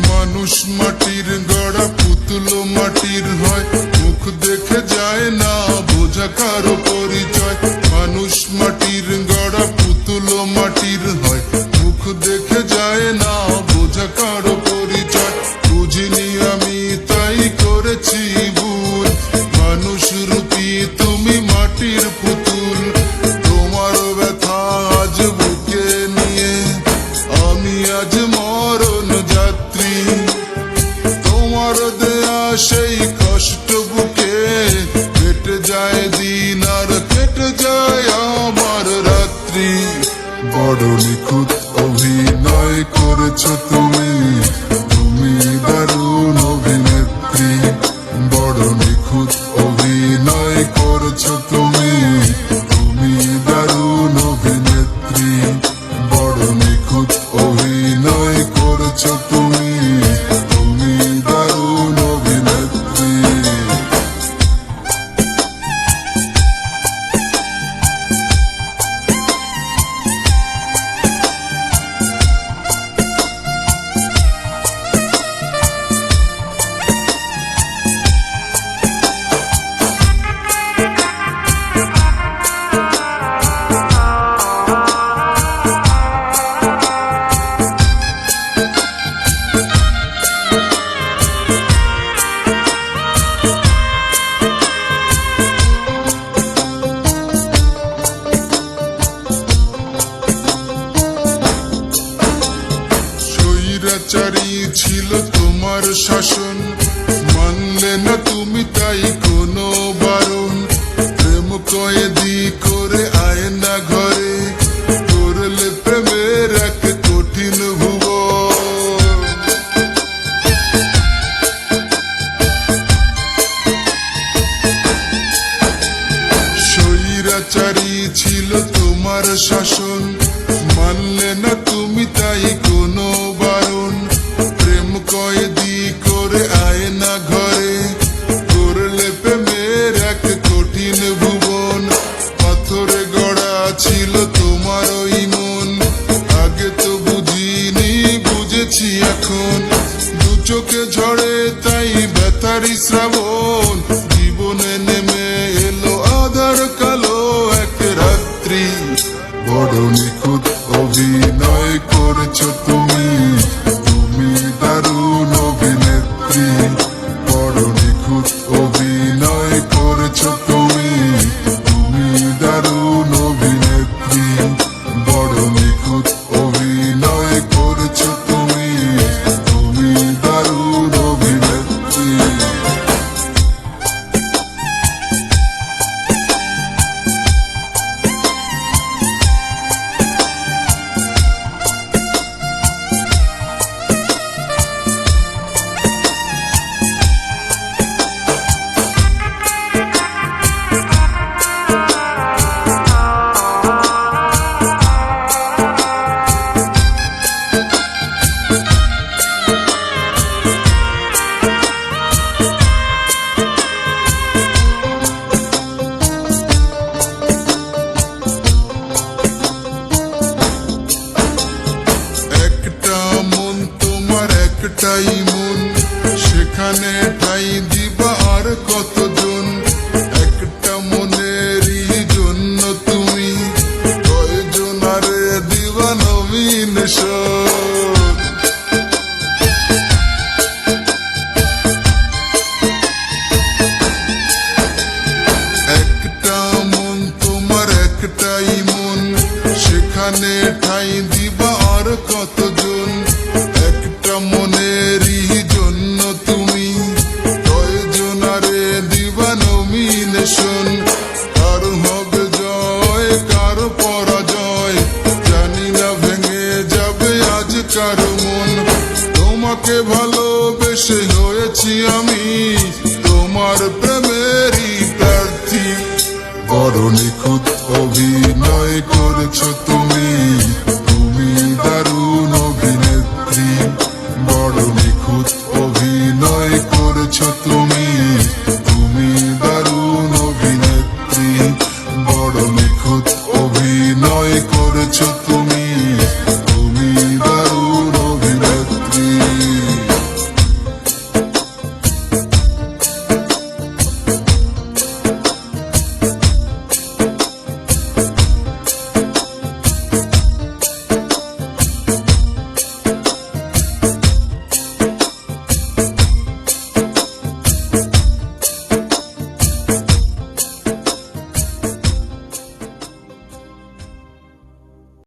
মানুষ মাটির গড়া পুতুল মাটির হয়, মুখ দেখে যায় না বোঝা কারো পরিচয়। মানুষ মাটির গড়া পুতুল মাটির হয়, মুখ দেখে যায় না বোঝা কারো পরিচয়। বুঝিনি আমি তাই করেছি ভুল, মানুষ রূপী তুমি মাটির পুতুল। তোমার ব্যথা আজ বুকে নিয়ে আমি আজ মরণ যাত্রী। তোমার দেয়া সেই কষ্ট বুকে কেটে যায় দিন আর কেটে যায় আমার রাত্রি। বড় নিখুঁত অভিনয় করেছ তুমি, তুমি দারুণ অভিনেত্রী। বড় নিখুঁত অভিনয় করেছ তুমি, তুমি দারুণ অভিনেত্রী। বড় নিখুঁত অভিনয় করেছ তুমি, তুমি দারুণ অভিনেত্রী। স্বৈরাচারী ছিল তোমার শাসন, মানলে না তুমি তাই কোনো বারণ। প্রেম কয়েদি করে আয়না ঘরে করলে প্রেমের এক কঠিন ভুবন। স্বৈরাচারী ছিল তোমার শাসন, মানলে না তুমি তাই কোনো বারণ। প্রেম কয়েদি করে আয়না ঘরে করলে প্রেমের এক কঠিন ভুবন। পাথরে গড়া ছিল তোমার ওই মন, আগে তো বুঝিনি বুঝেছি এখন। দু চোখে ঝড়ে তাই ব্যথারি শ্রাবণ, জীবনে নেমে এলো আধার কালো এক রাত্রি। বড় নিখুঁত অভিনয় করেছ তুমি, তুমি দারুণ অভিনেত্রী। বড় নিখুঁত অভিনয় করেছ তুমি, তুমি দারুণ অভিনেত্রী। বড় নিখুঁত অভিনয় করেছ তুমি, তুমি দারুণ অভিনেত্রী। একটাই মন, সেখানে ঠাই দিবা আর কতজন। একটা মনেরই জন্য তুমি কয়জন আরে দিবা নমিনেশন। একটা মন তোমার একটাই মন, সেখানে ঠাই দিবা আর কতজন। একটা মনেরই জন্য তুমি কয়জন আরে দিবা নমিনেশন। কারো হবে জয় কারো পরাজয়, জানি না ভেঙে যাবে আজ কারো মন। তোমাকে ভালোবেসে হয়েছি আমি তোমার প্রেমেরই প্রার্থী। বড় নিখুঁত অভিনয় করেছ তুমি, তুমি দারুণ অভিনেত্রী। বড় নিখুঁত অভিনয় করেছ তুমি।